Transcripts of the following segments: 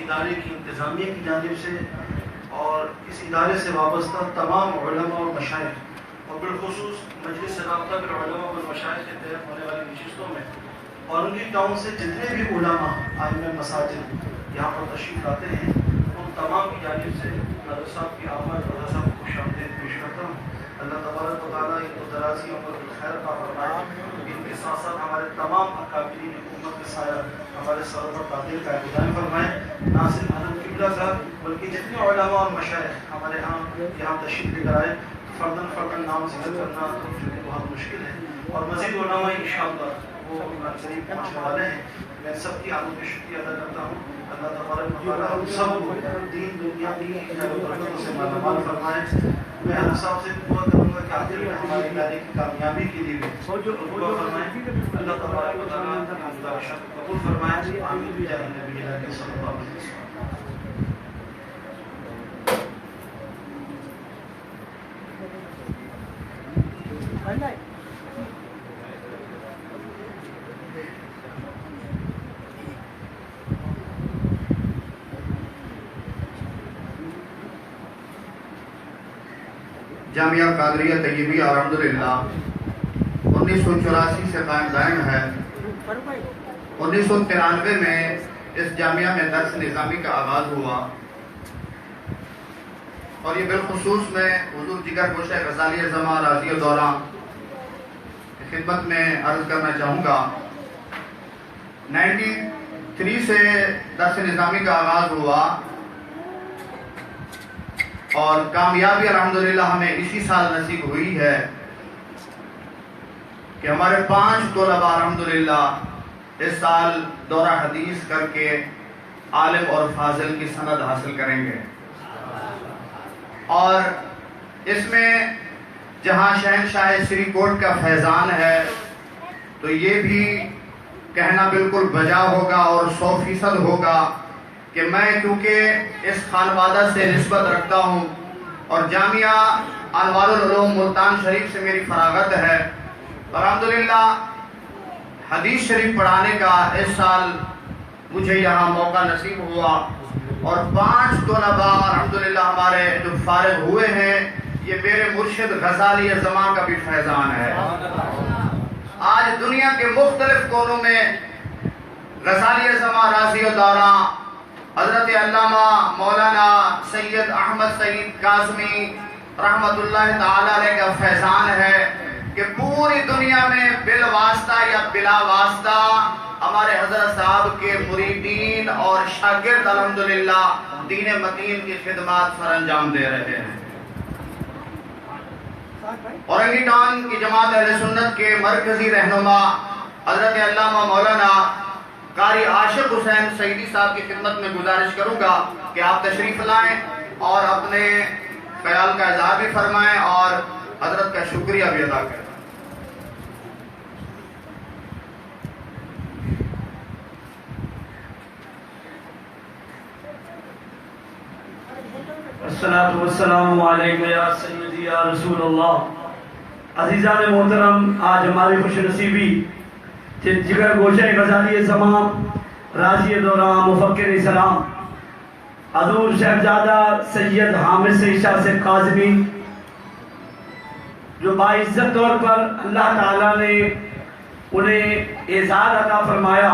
ادارے کی انتظامیہ کی جانب سے اور اس ادارے سے وابستہ تمام علماء اور مشائخ اور بالخصوص مجلس رابطہ بالعلماء والمشائخ کے تحت ہونے والی نشستوں میں اورنگی ٹاؤن سے جتنے بھی علماء ائمہ مساجد یہاں پر تشریف لاتے ہیں ان تمام کی جانب سے ناظر صاحب کی آمد اور صاحب کو خوش آمدید پیش کرتا ہوں۔ اللہ تبارک و تعالیٰ ان کو دراز عمر بالخیر عطا فرمائے، ان کے ساتھ ساتھ ہمارے تمام اکابرین حکومت کے سایہ ہمارے سرور تعدیل کا اہتمام فرمائے، نہ صرف حضرت قبلہ کا بلکہ جتنے علماء اور مشائخ ہمارے یہاں تشریف لے کر آئے، فرداً نام ذکر کرنا چونکہ بہت مشکل ہے، اور مزید علماء انشاءاللہ وہ قریب پہنچنے والے ہیں۔ میں سب کی آمد کا شکریہ ادا کرتا ہوں۔ اللہ تبارک و تعالیٰ ہم سب کو دین دنیا کی برکتوں سے مالا مال فرمائے۔ میں حضرت صاحب سے دعا کروں گا کہ آخر میں ہماری ادارے کی کامیابی کے لیے دعا فرمائیں۔ اللہ تبارک و تعالیٰ قبول فرمائے۔ آمین بجاہ نبی اللہ صلی اللہ علیہ وسلم۔ جامعہ قادریہ طیبیہ الحمدللہ 1984 سے قائم دائم ہے۔ 1993 میں اس جامعہ میں درس نظامی کا آغاز ہوا، اور یہ بالخصوص میں حضور جگر گوشہ غزالی زماں راضی الدورہ کی خدمت میں عرض کرنا چاہوں گا۔ 93 سے درس نظامی کا آغاز ہوا، اور کامیابی الحمدللہ ہمیں اسی سال نصیب ہوئی ہے کہ ہمارے 5 طلباء الحمدللہ اس سال دورہ حدیث کر کے عالم اور فاضل کی سند حاصل کریں گے۔ اور اس میں جہاں شہنشاہ سری کوٹ کا فیضان ہے تو یہ بھی کہنا بالکل بجا ہوگا اور 100% ہوگا کہ میں کیونکہ اس خانوادہ سے نسبت رکھتا ہوں اور جامعہ انوار العلوم ملتان شریف سے میری فراغت ہے، الحمدللہ حدیث شریف پڑھانے کا اس سال مجھے یہاں موقع نصیب ہوا، اور 5 طلباء الحمدللہ ہمارے جو فارغ ہوئے ہیں یہ میرے مرشد غزالی زماں کا بھی فیضان ہے۔ آج دنیا کے مختلف کونوں میں غزالی زماں راضی الدورہ حضرت علامہ مولانا سید احمد سعید قاسمی رحمت اللہ تعالی علیہ کا فیضان ہے کہ پوری دنیا میں بالواسطہ یا بلا واسطہ ہمارے حضرت صاحب کے مریدین اور شاگرد الحمدللہ دین متین کی خدمات سر انجام دے رہے ہیں۔ اورنگی ٹاؤن کی جماعت اہل سنت کے مرکزی رہنما حضرت علامہ مولانا قاری عاشق حسین سعیدی صاحب کی خدمت میں گزارش کروں گا کہ آپ تشریف لائیں اور اپنے خیال کا اظہار بھی فرمائیں اور حضرت کا شکریہ بھی ادا کریں۔ الصلاۃ والسلام علیک یا سیدی یا رسول اللہ۔ عزیزان محترم، آج ہماری خوش نصیبی جگر گوشہ غزالی زماں راضی الدورہ مفکر اسلام حضور شہزادہ سید حامد سعید شاہ سے قاسمی جو باعزت طور پر اللہ تعالیٰ نے انہیں اعزاز عطا فرمایا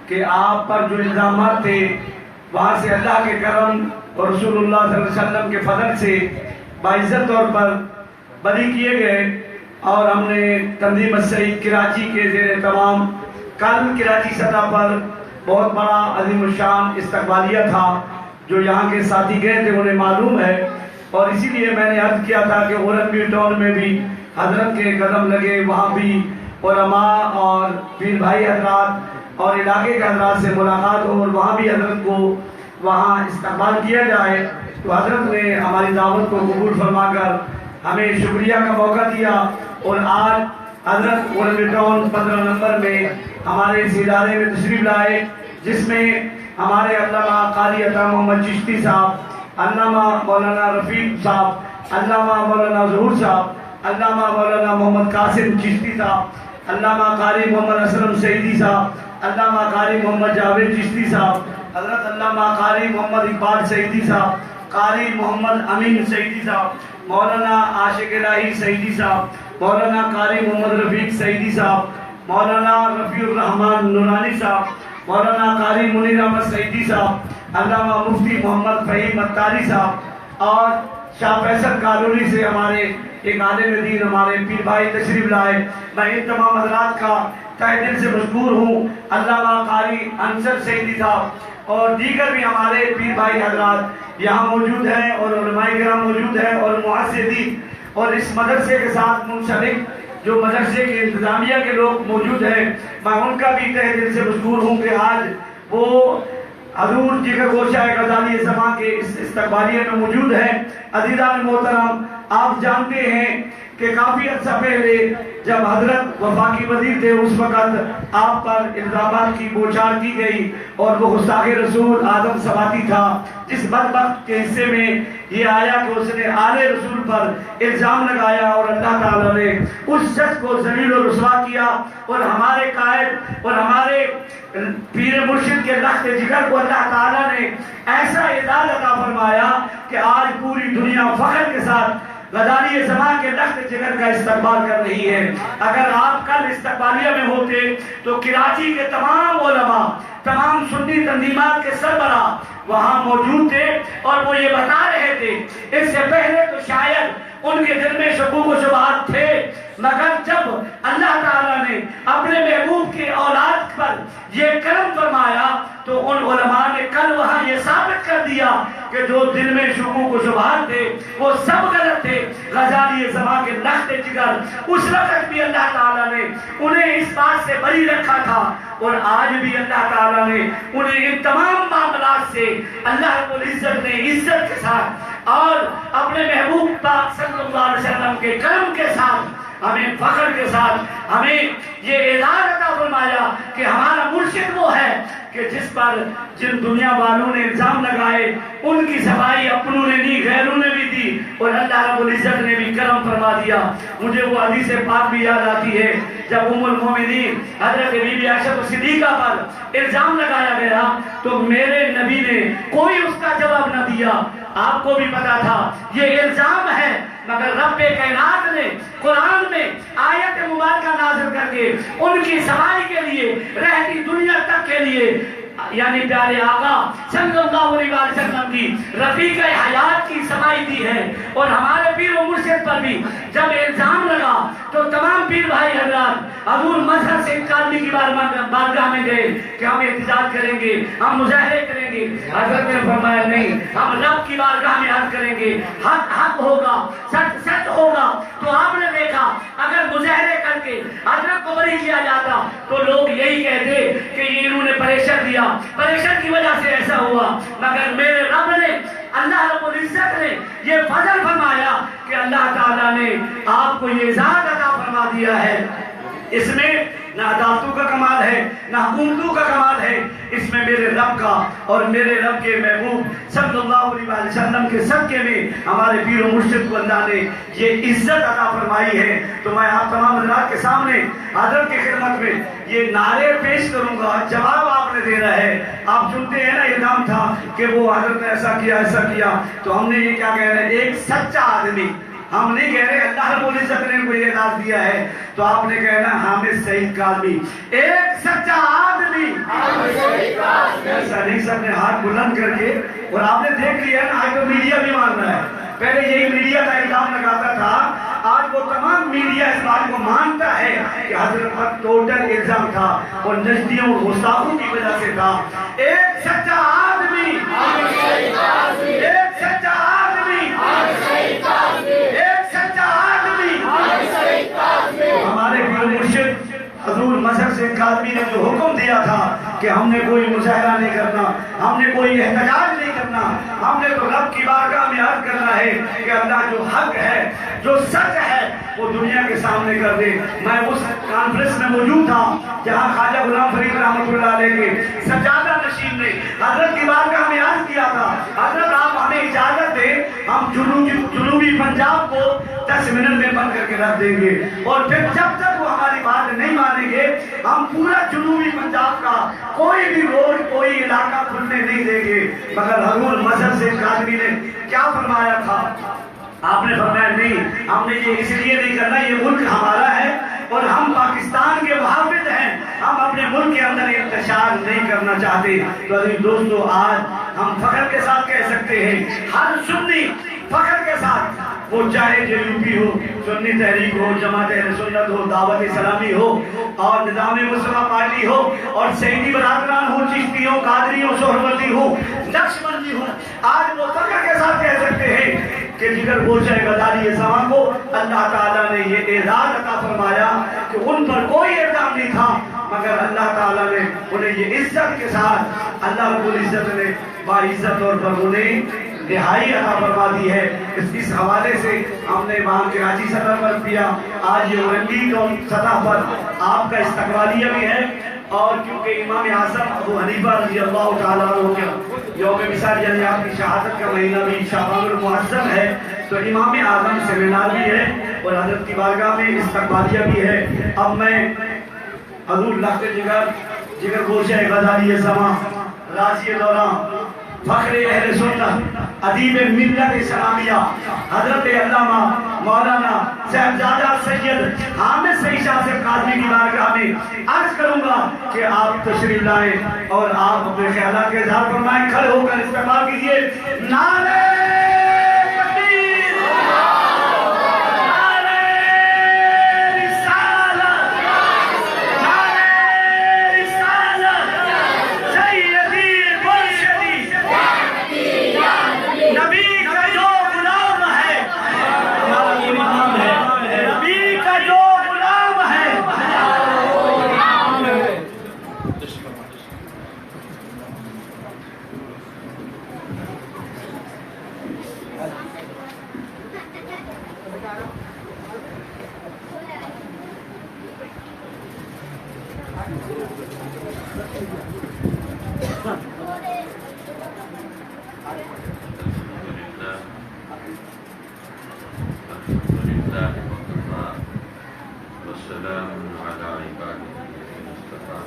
کہ آپ پر جو الزامات تھے وہاں سے اللہ کے کرم اور رسول اللہ صلی اللہ علیہ وسلم کے فضل سے باعزت طور پر بری کیے گئے، اور ہم نے تنظیم السعید کراچی کے زیر تمام کل کراچی سطح پر بہت بڑا عظیم الشان استقبالیہ تھا جو یہاں کے ساتھی گئے تھے انہیں معلوم ہے، اور اسی لیے میں نے عرض کیا تھا کہ اورنگی ٹاؤن میں بھی حضرت کے قدم لگے، وہاں بھی علماء اور پیر بھائی حضرات اور علاقے کے حضرات سے ملاقات ہو اور وہاں بھی حضرت کو وہاں استقبال کیا جائے۔ تو حضرت نے ہماری دعوت کو قبول فرما کر ہمیں شکریہ کا موقع دیا، اور آج حضرت اورنگی ٹاؤن 15 نمبر میں ہمارے اس ادارے میں تشریف لائے، جس میں ہمارے علامہ قاری عطا محمد چشتی صاحب، علامہ مولانا رفیق صاحب، علامہ مولانا ظہور صاحب، علامہ مولانا محمد قاسم چشتی صاحب، علامہ قاری محمد اسلم سعیدی صاحب، علامہ قاری محمد جاوید چشتی صاحب، حضرت علامہ قاری محمد اقبال سعیدی صاحب, قاری محمد امین سعیدی صاحب, مولانا عاشق الہی سعیدی صاحب, مولانا قاری محمد رفیق سعیدی صاحب, مولانا رفیع الرحمن نورانی صاحب, مولانا قاری منیر احمد سعیدی صاحب, علامہ مفتی محمد فہیم اتاری صاحب اور شاہ فیصل کالونی سے ہمارے ایک عالم دین ہمارے پیر بھائی تشریف لائے. میں ان تمام حضرات کا تہ دل سے مشکور ہوں. علامہ قاری انصر سعیدی صاحب اور دیگر بھی ہمارے پیر بھائی حضرات یہاں موجود ہیں اور علماء کرام موجود ہیں اور معززین اور اس مدرسے کے ساتھ منسلک جو مدرسے کے انتظامیہ کے لوگ موجود ہیں. میں ان کا بھی تہ دل سے مشکور ہوں کہ آج وہ حضور جگر گوشہ غزالی زمان کے اس استقبالیہ میں موجود ہیں. عزیزان محترم, آپ جانتے ہیں کہ کافی عرصہ پہلے جب حضرت وفاقی وزیر تھے اس وقت آپ پر الزامات کی بوچھار کی گئی اور وہ گستاخ رسول اعظم سواتی تھا, جس بدبخت کے حصے میں یہ آیا کہ اس نے آل رسول پر الزام لگایا اور اللہ تعالیٰ نے اس شخص کو ذلیل و رسوا کیا اور ہمارے قائد اور ہمارے پیر مرشد کے لخت جگر کو اللہ تعالیٰ نے ایسا اعزاز عطا فرمایا کہ آج پوری دنیا فخر کے ساتھ غزالی زمان کے لخت جگر کا استقبال کر رہی ہے. اگر آپ کل استقبالیہ میں ہوتے تو کراچی کے تمام علماء, تمام سنی تنظیمات کے سربراہ وہاں موجود تھے اور وہ یہ بتا رہے تھے. اس سے پہلے تو شاید ان کے دل میں شکوک و شبہات تھے, مگر جب اللہ تعالیٰ نے اپنے محبوب کی اولاد پر یہ کرم فرمایا تو ان علماء نے کل وہاں یہ ثابت کر دیا کہ جو دل میں شکوک و شبہات تھے وہ سب غلط تھے. غزالی زمان کے لخت جگر اس وقت بھی اللہ تعالیٰ نے انہیں اس بات سے بری رکھا تھا اور آج بھی اللہ تعالیٰ نے انہیں ان تمام معاملات سے اللہ رب العزت نے عزت کے ساتھ اور اپنے محبوب پاک صلی اللہ علیہ وسلم کے کرم کے ساتھ ہمیں فخر کے ساتھ ہمیں یہ اعزاز عطا فرمایا کہ ہمارا مرشد وہ ہے کہ جس پر جن دنیا والوں نے الزام لگائے ان کی صفائی اپنوں نے دی, غیروں نے بھی دی اور اللہ رب العزت نے بھی کرم فرما دیا. مجھے وہ حدیث پاک بھی یاد آتی ہے جب ام المومنین حضرت بی بی عائشہ صدیقہ پر الزام لگایا گیا تو میرے نبی نے کوئی اس کا جواب نہ دیا. آپ کو بھی پتا تھا یہ الزام ہے, مگر رب کائنات نے قرآن میں آیت مبارکہ نازل کر کے ان کی صفائی کے لیے رہتی دنیا تک کے لیے یعنی پیارے آقا صلی اللہ علیہ وسلم کی رفیق حیات کی صفائی دی ہے. اور ہمارے پیر و مرشد پر بھی جب الزام لگا تو تمام پیر بھائی حضرات حضور مظہر سے کالمی کی بارگاہ میں گئے کہ ہم احتجاج کریں گے, ہم مظاہرے کریں گے. حضرت نے فرمایا نہیں, ہم رب کی بارگاہ میں عرض کریں گے, حق حق ہوگا, سچ سچ ہوگا. تو آپ نے دیکھا اگر مظاہرے کر کے حضرت کو بری کیا جاتا تو لوگ یہی کہتے کہ یہ انہوں نے پریشر دیا, پریشر کی وجہ سے ایسا ہوا. مگر میرے رب نے اللہ رب العزت نے یہ فضل فرمایا کہ اللہ تعالیٰ نے آپ کو یہ اعزاز عطا فرما دیا ہے. اس میں نہ عدالتوں کا کمال ہے نہ حکومتوں کا کمال ہے, اس میں میرے رب کا اور میرے رب کے محبوب صلی اللہ علیہ وسلم کے صدقے میں ہمارے پیر و مرشد کو اللہ نے یہ عزت عطا فرمائی ہے. تو میں آپ تمام حضرات کے سامنے حضرت کی خدمت میں یہ نعرے پیش کروں گا, جواب آپ نے دینا ہے. آپ سنتے ہیں نا الزام تھا کہ وہ حضرت نے ایسا کیا, تو ہم نے یہ کیا کہہ رہے ہیں, ایک سچا آدمی, ہم نہیں کہہ رہے اللہ رب العزت نے کوئی اعزاز دیا ہے, تو آپ نے کہنا حامد سعید کاظمی ایک سچا آدمی. صدیق صاحب نے ہاتھ بلند کر کے, اور آپ نے دیکھ لیا نا آج تو میڈیا بھی مان رہا ہے, پہلے یہی میڈیا کا الزام لگاتا تھا, آج وہ تمام میڈیا اس بات کو مانتا ہے کہ حضرت پر ٹوٹل الزام تھا اور نجدیوں اور غصاخوں کی وجہ سے تھا. ایک سچا آدمی, ایک سچا آدمی, ایک سچا آدمی. ہمارے پیر مرشد حضور مظہر سے کاظمی نے جو حکم دیا تھا کہ ہم نے کوئی مظاہرہ نہیں کرنا, ہم نے کوئی احتجاج نہیں کرنا, ہم نے تو رب کی بارگاہ میں عرض کرنا ہے کہ اللہ جو حق ہے, جو سچ ہے وہ دنیا کے سامنے کر دے. میں اس کانفرنس میں موجود تھا جہاں خواجہ غلام فرید رحمۃ اللہ علیہ کے سجادہ نشین نے حضرت کی بارگاہ میں عرض کیا تھا, حضرت آپ ہمیں اجازت دیں ہم جنوبی پنجاب کو 10 منٹ میں بند کر کے رکھ دیں گے، اور پھر جب تک وہ ہماری بات نہیں مانیں گے ہم پورا جنوبی پنجاب کا کوئی بھی روڈ کوئی علاقہ کھلنے نہیں دیں گے۔ مگر حضور مظہر سے قادری نے کیا فرمایا تھا؟ آپ نے فرمایا نہیں، ہم نے یہ اس لیے نہیں کرنا، یہ ملک ہمارا ہے اور ہم پاکستان کے محافظ ہیں، ہم اپنے ملک کے اندر انتشار نہیں کرنا چاہتے۔ تو عزیز دوستو، آج ہم فخر کے ساتھ کہہ سکتے ہیں، ہر سنی فخر کے ساتھ، وہ چاہے JUP ہو، سنی تحریک ہو، جماعت اہل سنت ہو، دعوت اسلامی ہو، اور نظام مصطفیٰ پارٹی ہو، اور سیدی برادران ہو، چشتی ہو، قادری ہو، سہروردی ہو، نقشبندی ہو، آج وہ فخر کے ساتھ کہہ سکتے ہیں کہ جگر گوشہ غزالی زماں کو اللہ تعالیٰ نے یہ اعزاز عطا فرمایا کہ ان پر کوئی اعزاز نہیں تھا، مگر اللہ تعالیٰ نے انہیں یہ عزت کے ساتھ، اللہ رب العزت نے باعزت طور پر انہیں رہائی عطا فرما دی ہے۔ اس حوالے سے ہم نے وہاں کراچی سطح پر کیا، آج یہ اورنگی سطح پر آپ کا استقبالیہ بھی ہے، اور کیونکہ امام اعظم ابو حنیفہ رضی اللہ تعالیٰ عنہ کا یوم مثال یعنی آپ کی شہادت کا مہینہ بھی شعبان المعظم ہے، تو امام اعظم سیمینار بھی ہے اور حضرت کی بارگاہ میں استقبالیہ بھی ہے۔ اب میں حضور لخت جگر گوشہ غزالی زماں، راضی دوراں، فخر اہل سنت، ادیب ملت اسلامیہ، حضرت علامہ مولانا صاحبزادہ سید حامد سعید شاہ صاحب قادری کی بارگاہ میں عرض کروں گا کہ آپ تشریف لائیں اور آپ اپنے خیالات کے اظہار فرمائیں۔ کھڑے ہو کر استقبال کیجیے۔ نعرہ تکبیر، نعرہ رسالت، نعرہ رسالت، سیدی مرشدی، نبی کا جو غلام ہے، ہمارا امام ہے، نبی کا جو غلام ہے، والسلام على عباده المصطفى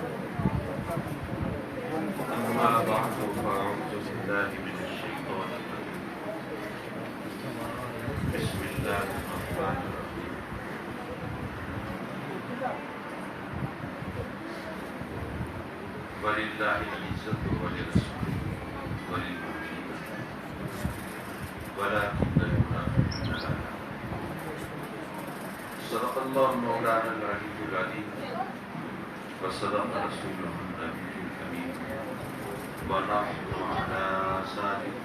أما بعد فأعوذ بالله من الشيطان الرجيم بسم الله الرحمن الرحيم ولله العزة ولرسوله وللمؤمنين ولكن المنافقين لا يعلمون صدق الله مولانا العلي العظيم وصدق رسوله النبي الكريم ونحن على ذلك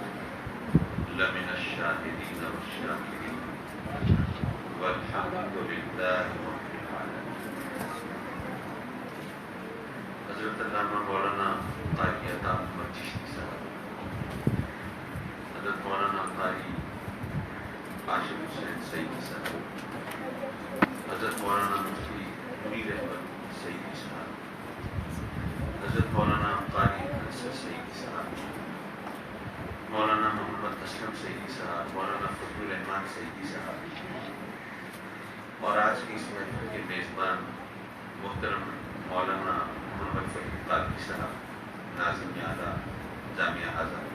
لمن الشاهدين والشاكرين والحمد لله رب العالمين۔ حضرت علامہ مولانا قاری عطا محمد چشتی صاحب، حضرت مولانا قاری عاشق حسین سعیدی صاحب، حضرت مولانا مفتی منیر احمد سعیدی صاحب، حضرت مولانا قاری انصر سعیدی صاحب، مولانا محمد اسلم سعیدی صاحب، مولانا فضل الرحمان سعیدی صاحب، اور آج کی اس محفل کے میزبان محترم مولانا محمد فقیر قادری صاحب، ناظم اعلیٰ جامعہ ازہر،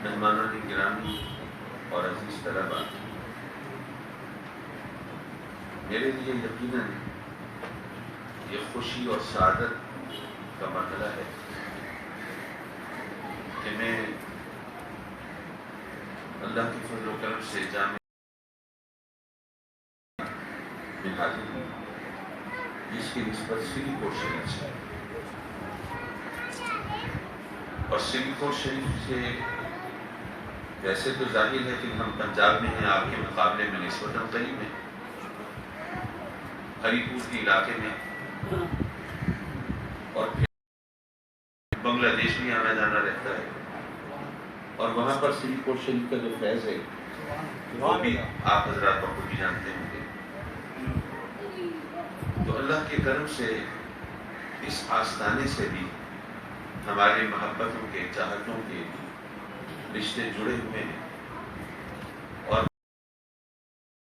مہمانان گرامی اور عزیز طلباء، میرے لیے یقیناً یہ خوشی اور سعادت کا مرحلہ ہے کہ میں اللہ کے فضل و کرم سے جامعہ میں حاضر ہوں، جس کی نسبت سری کوٹ شریف سے، اور سری کوٹ شریف سے ویسے تو ظاہر ہے کہ ہم پنجاب میں ہیں، آپ کے مقابلے میں نسبتاً قریب ہیں، ہری پور کے علاقے میں، اور پھر بنگلہ دیش میں آنا جانا رہتا ہے، اور وہاں پر سری کوٹ شریف کا جو فیض ہے وہ بھی آپ حضرات بخود بھی جانتے ہوں گے۔ تو اللہ کے کرم سے اس آستانے سے بھی ہمارے محبتوں کے، چاہتوں کے رشتے جڑے ہوئے ہیں. اور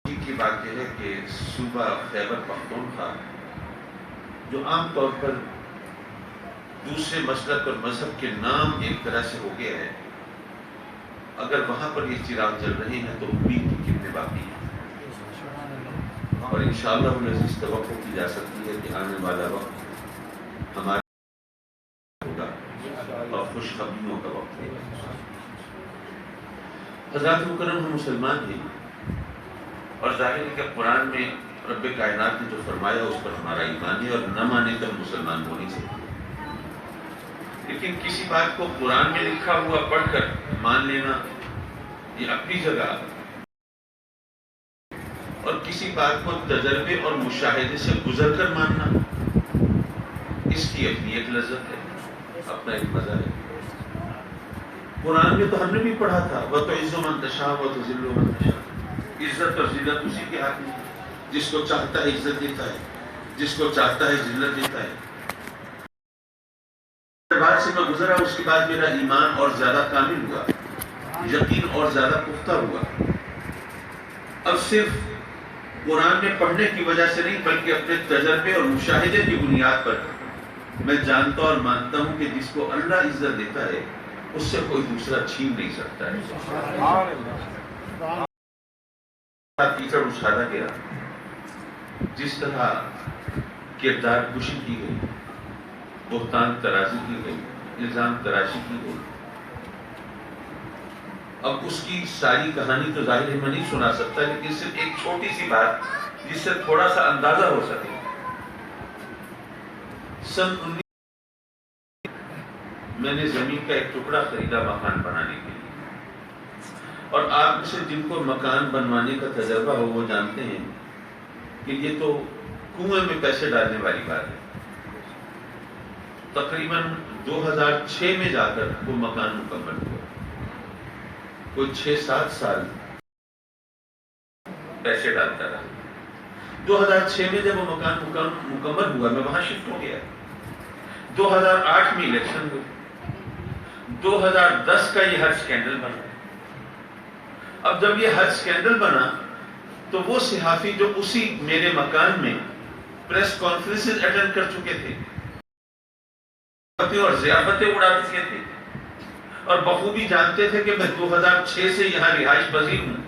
کی بات یہ ہے کہ صوبہ خیبر پختونخوا جو عام طور پر دوسرے مسلک اور مذہب کے نام ایک طرح سے ہو گیا ہے، اگر وہاں پر یہ چراغ جل رہے ہیں تو امید کی کرنیں باقی ہیں، اور انشاءاللہ العزیز توقع کی جا سکتی ہے کہ آنے والا وقت ہمارے ہوگا اور خوشخبریوں کا وقت ہوگا. حضرات مکرم، ہم مسلمان ہیں، اور ظاہر ہے کہ قرآن میں رب کائنات نے جو فرمایا اس پر ہمارا ایمان ہے، اور نہ مانے تو ہم مسلمان ہو نہیں سکتے. لیکن کسی بات کو قرآن میں لکھا ہوا پڑھ کر مان لینا یہ اپنی جگہ، اور کسی بات کو تجربے اور مشاہدے سے گزر کر ماننا، اس کی اپنی ایک لذت ہے، اپنا ایک مزہ ہے. قرآن میں تو ہم نے بھی پڑھا تھا وَتُعِزُّ مَن تَشَاءُ وَتُذِلُّ مَن تَشَاءُ. عزت اور ذلت اسی کے ہاتھ میں، جس کو چاہتا ہے عزت دیتا ہے، جس کو چاہتا ہے ذلت دیتا ہے. بات سے میں گزرا، اس کے بعد میرا ایمان اور زیادہ کامل ہوا، یقین اور زیادہ پختہ ہوا. اب صرف قرآن میں پڑھنے کی وجہ سے نہیں بلکہ اپنے تجربے اور مشاہدے کی بنیاد پر میں جانتا اور مانتا ہوں کہ جس کو اللہ عزت دیتا ہے اس سے کوئی دوسرا چھین نہیں سکتا ہے. کیچڑ اچھالا گیا، جس طرح کردار کشی کی گئی، بہتان ترازی کی گئی، الزام تراشی کی گئی. اب اس کی ساری کہانی تو ظاہر ہے میں نہیں سنا سکتا، لیکن صرف ایک چھوٹی سی بات جس سے تھوڑا سا اندازہ ہو سکے. سن 19 میں نے زمین کا ایک ٹکڑا خریدا مکان بنانے کے لیے، اور آپ میں سے جن کو مکان بنوانے کا تجربہ ہو وہ جانتے ہیں کہ یہ تو کنویں میں پیسے ڈالنے والی بات ہے. تقریباً 2006 میں جا کر وہ مکان مکمل ہوا. کوئی 6-7 سال پیسے ڈالتا رہا. 2006 میں جب وہ مکان مکمل ہوا میں وہاں شفٹ ہو گیا. 2008 میں الیکشن ہوئی. 2010 کا یہ ہر سکینڈل بنا. اب جب یہ حج سکینڈل بنا تو وہ صحافی جو اسی میرے مکان میں پریس کانفرنسز اٹینڈ کر چکے تھے اور ضیافتیں اڑا چکے تھے اور بخوبی جانتے تھے کہ میں 2006 سے یہاں رہائش پذیر ہوں،